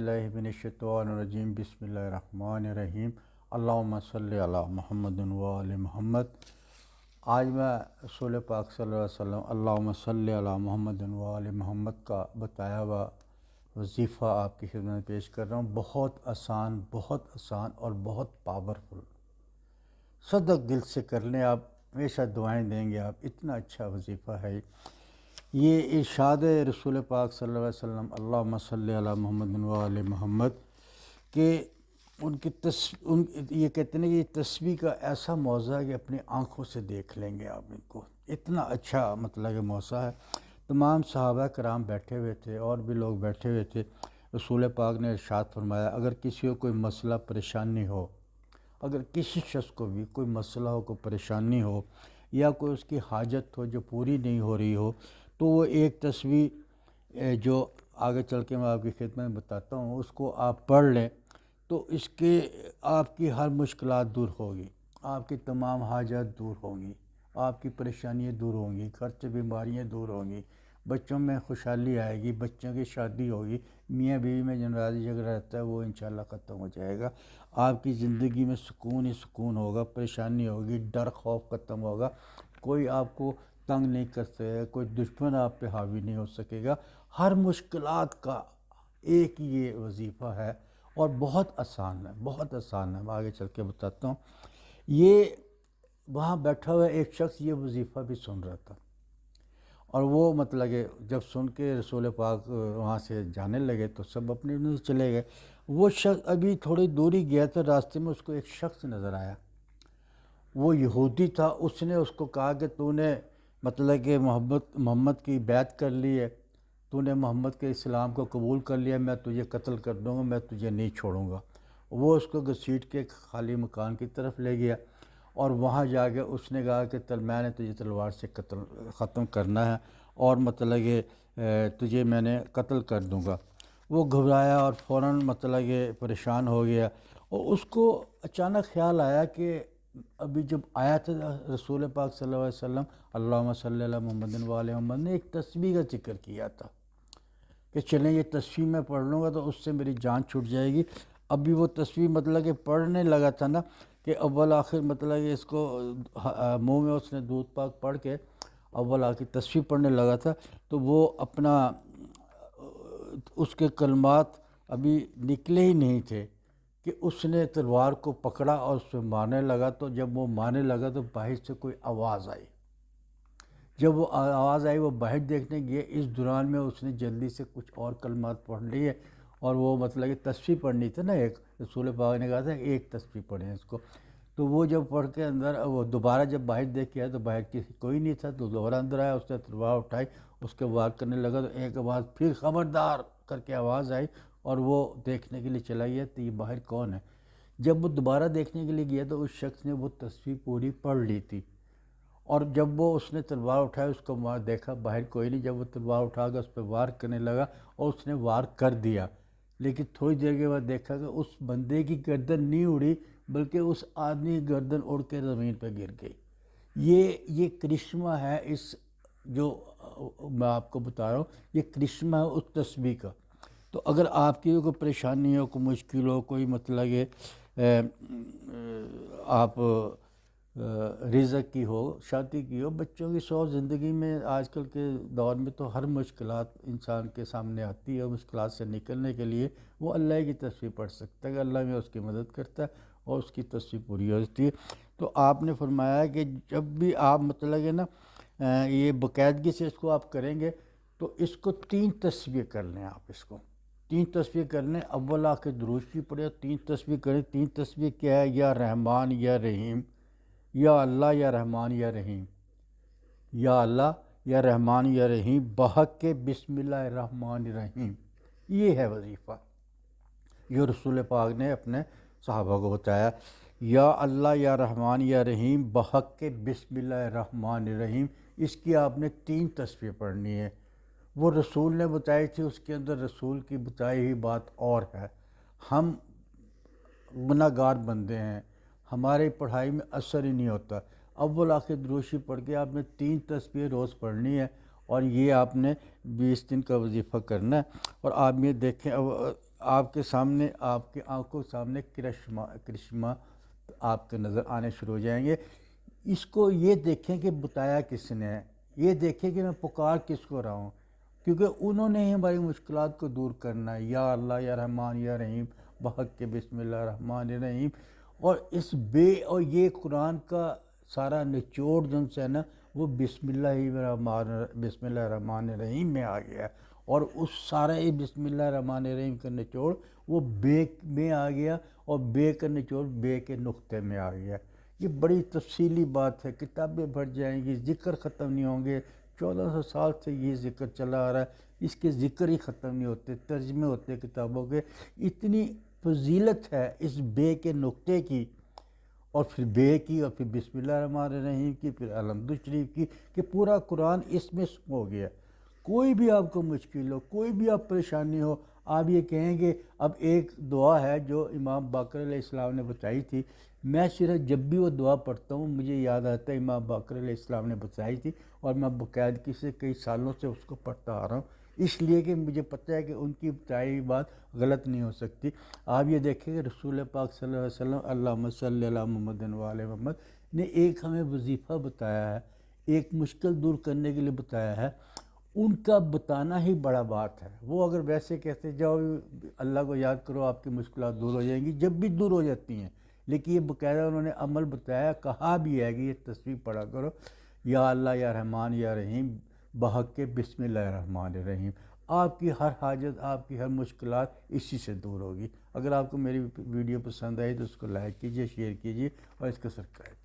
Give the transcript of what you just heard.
باللہ من الشیطان الرجیم بسم اللہ الرحمن الرحیم اللہم صلی علی محمد و آل محمد۔ آج میں رسول پاک صلی اللہ علیہ وسلم اللہم صلی علی محمد و آل محمد کا بتایا ہوا وظیفہ آپ کی خدمت میں پیش کر رہا ہوں۔ بہت آسان اور بہت پاورفل، صدق دل سے کر لیں، آپ ہمیشہ دعائیں دیں گے، آپ اتنا اچھا وظیفہ ہے۔ یہ ارشاد رسول پاک صلی اللہ علیہ وسلم اللہم صلی علی محمد و آل محمد کہ یہ کہتے ہیں کہ یہ تسبیح کا ایسا موضوع ہے کہ اپنی آنکھوں سے دیکھ لیں گے آپ ان کو، اتنا اچھا مطلب موضوع ہے۔ تمام صحابہ کرام بیٹھے ہوئے تھے اور بھی لوگ بیٹھے ہوئے تھے۔ رسول پاک نے ارشاد فرمایا اگر کسی کو کوئی مسئلہ پریشانی ہو، اگر کسی شخص کو بھی کوئی مسئلہ ہو، کوئی پریشانی ہو یا کوئی اس کی حاجت ہو جو پوری نہیں ہو رہی ہو، تو وہ ایک تسبیح جو آگے چل کے میں آپ کی خدمت میں بتاتا ہوں اس کو آپ پڑھ لیں تو اس کے آپ کی ہر مشکلات دور ہوگی، آپ کی تمام حاجات دور ہوں گی، آپ کی پریشانیاں دور ہوں گی، گھر سے بیماریاں دور ہوں گی، بچوں میں خوشحالی آئے گی، بچوں کی شادی ہوگی، میاں بیوی میں جو ناراضی جھگڑا رہتا ہے وہ انشاءاللہ ختم ہو جائے گا، آپ کی زندگی میں سکون ہی سکون ہوگا، پریشانی ہوگی، ڈر خوف ختم ہوگا، کوئی آپ کو تنگ نہیں کر سکے گا، کوئی دشمن آپ پہ حاوی نہیں ہو سکے گا۔ ہر مشکلات کا ایک یہ وظیفہ ہے اور بہت آسان ہے، میں آگے چل کے بتاتا ہوں۔ یہ وہاں بیٹھا ہوا ایک شخص یہ وظیفہ بھی سن رہا تھا اور وہ مطلب کہ جب سن کے رسول پاک وہاں سے جانے لگے تو سب اپنے اپنے سے چلے گئے۔ وہ شخص ابھی تھوڑی دوری گیا تو راستے میں اس کو ایک شخص نظر آیا، وہ یہودی تھا۔ اس نے اس کو کہا کہ تو نے مطلب کہ محمد کی بیعت کر لی ہے، تو نے محمد کے اسلام کو قبول کر لیا، میں تجھے قتل کر دوں گا، میں تجھے نہیں چھوڑوں گا۔ وہ اس کو گھسیٹ کے خالی مکان کی طرف لے گیا اور وہاں جا کے اس نے کہا کہ میں نے تجھے تلوار سے ختم کرنا ہے اور مطلب کہ تجھے میں نے قتل کر دوں گا۔ وہ گھبرایا اور فوراً مطلب کہ پریشان ہو گیا اور اس کو اچانک خیال آیا کہ ابھی جب آیا تھا رسول پاک صلی اللہ علیہ وسلم اللہم صلی علی محمد و آل محمد نے ایک تسبیح کا ذکر کیا تھا کہ چلیں یہ تسبیح میں پڑھ لوں گا تو اس سے میری جان چھوٹ جائے گی۔ ابھی وہ تسبیح مطلب کہ پڑھنے لگا تھا نا کہ اول آخر مطلب کہ اس کو منہ میں اس نے دودھ پاک پڑھ کے اول آخر تسبیح پڑھنے لگا تھا تو وہ اپنا اس کے کلمات ابھی نکلے ہی نہیں تھے کہ اس نے تلوار کو پکڑا اور اس پہ مارنے لگا۔ تو جب وہ مارنے لگا تو باہر سے کوئی آواز آئی، جب وہ آواز آئی وہ باہر دیکھنے گئے، اس دوران میں اس نے جلدی سے کچھ اور کلمات پڑھ لیے اور وہ مطلب کہ تسبیح پڑھنی تھی نا، ایک رسول پاک نے کہا تھا ایک تسبیح پڑھیں اس کو، تو وہ جب پڑھ کے اندر وہ دوبارہ جب باہر دیکھ کے آیا تو باہر کوئی نہیں تھا، تو دوبارہ اندر آیا، اس نے تلوار اٹھائی، اس کے وار کرنے لگا تو ایک آواز پھر خبردار کر کے آواز آئی اور وہ دیکھنے کے لیے چلا گیا تو یہ باہر کون ہے۔ جب وہ دوبارہ دیکھنے کے لیے گیا تو اس شخص نے وہ تسبیح پوری پڑھ لی تھی اور جب وہ اس نے تلوار اٹھایا اس کو دیکھا باہر کوئی نہیں، جب وہ تلوار اٹھا کے اس پہ وار کرنے لگا اور اس نے وار کر دیا، لیکن تھوڑی دیر کے بعد دیکھا کہ اس بندے کی گردن نہیں اڑی بلکہ اس آدمی کی گردن اڑ کے زمین پہ گر گئی۔ یہ کرشمہ ہے اس جو میں آپ کو بتا رہا ہوں، یہ کرشمہ ہے اس تسبیح کا۔ تو اگر آپ کی کوئی پریشانی ہو، کوئی مشکل ہو، کوئی مطلب کہ آپ رزق کی ہو، شادی کی ہو، بچوں کی سو، زندگی میں آج کل کے دور میں تو ہر مشکلات انسان کے سامنے آتی ہے، مشکلات سے نکلنے کے لیے وہ اللہ کی تسبیح پڑھ سکتا ہے کہ اللہ میں اس کی مدد کرتا ہے اور اس کی تسبیح پوری ہو جاتی ہے۔ تو آپ نے فرمایا کہ جب بھی آپ مطلب کہ نا یہ باقاعدگی سے اس کو آپ کریں گے تو اس کو 3 تسبیح کر لیں، آپ اس کو 3 تسبیح کر لیں، اول آخر درود شریف پڑھیں، 3 تسبیح کریں۔ 3 تسبیح کیا ہے؟ یا رحمان یا رحیم، یا اللہ یا رحمان یا رحیم، یا اللہ یا رحمان یا رحیم بحق کے بسم اللہ الرحمن الرحیم۔ یہ ہے وظیفہ جو رسول پاک نے اپنے صحابہ کو بتایا، یا اللہ یا رحمان یا رحیم بحق کے بسم اللہ الرحمن الرحیم۔ اس کی آپ نے 3 تسبیح پڑھنی ہے۔ وہ رسول نے بتائی تھی، اس کے اندر رسول کی بتائی ہوئی بات اور ہے۔ ہم گناہ گار بندے ہیں، ہمارے پڑھائی میں اثر ہی نہیں ہوتا۔ اول آخر درود شریف پڑھ کے آپ نے 3 تسبیح روز پڑھنی ہے اور یہ آپ نے 20 دن کا وظیفہ کرنا ہے۔ اور آپ یہ دیکھیں آپ کے سامنے، آپ کی آنکھوں کے سامنے کرشمہ آپ کے نظر آنے شروع ہو جائیں گے۔ اس کو یہ دیکھیں کہ بتایا کس نے ہے، یہ دیکھیں کہ میں پکار کس کو رہا ہوں، کیونکہ انہوں نے ہی ہماری مشکلات کو دور کرنا ہے۔ یا اللہ یا رحمان یا رحیم بحق کے بسم اللہ الرحمن الرحیم۔ اور اور یہ قرآن کا سارا نچوڑ جو ہے نا، وہ بسم اللہ الرحمن الرحیم میں آ گیا ہے، اور اس سارے بسم اللہ الرحمن الرحیم کا نچوڑ وہ بے میں آ گیا، اور بے کا نچوڑ بے کے نقطے میں آ گیا۔ یہ بڑی تفصیلی بات ہے، کتابیں بڑھ جائیں گی، ذکر ختم نہیں ہوں گے۔ 1400 سال سے یہ ذکر چلا آ رہا ہے، اس کے ذکر ہی ختم نہیں ہوتے، ترجمے ہوتے کتابوں کے۔ اتنی فضیلت ہے اس بے کے نقطے کی، اور پھر بے کی، اور پھر بسم اللہ الرحمن الرحیم کی، پھر الحمد شریف کی، کہ پورا قرآن اس میں ہو گیا۔ کوئی بھی آپ کو مشکل ہو، کوئی بھی آپ پریشانی ہو، آپ یہ کہیں گے۔ اب ایک دعا ہے جو امام باقر علیہ السلام نے بتائی تھی، میں صرف جب بھی وہ دعا پڑھتا ہوں مجھے یاد آتا ہے امام باقر علیہ السلام نے بتائی تھی، اور میں باقاعدگی سے کئی سالوں سے اس کو پڑھتا آ رہا ہوں، اس لیے کہ مجھے پتہ ہے کہ ان کی بتائی ہوئی بات غلط نہیں ہو سکتی۔ آپ یہ دیکھیں کہ رسول پاک صلی اللہ علیہ وسلم اللہم صلی علی محمد و آل محمد نے ایک ہمیں وظیفہ بتایا ہے، ایک مشکل دور کرنے کے لیے بتایا ہے، ان کا بتانا ہی بڑا بات ہے۔ وہ اگر ویسے کہتے جاؤ اللہ کو یاد کرو آپ کی مشکلات دور ہو جائیں گی، جب بھی دور ہو جاتی ہیں، لیکن یہ باقاعدہ انہوں نے عمل بتایا، کہا بھی ہے کہ یہ تسبیح پڑھا کرو، یا اللہ یا رحمان یا رحیم بحق کے بسم اللہ الرحمن الرحیم۔ آپ کی ہر حاجت، آپ کی ہر مشکلات اسی سے دور ہوگی۔ اگر آپ کو میری ویڈیو پسند آئی تو اس کو لائک کیجئے، شیئر کیجئے، اور اس کو سبسکرائب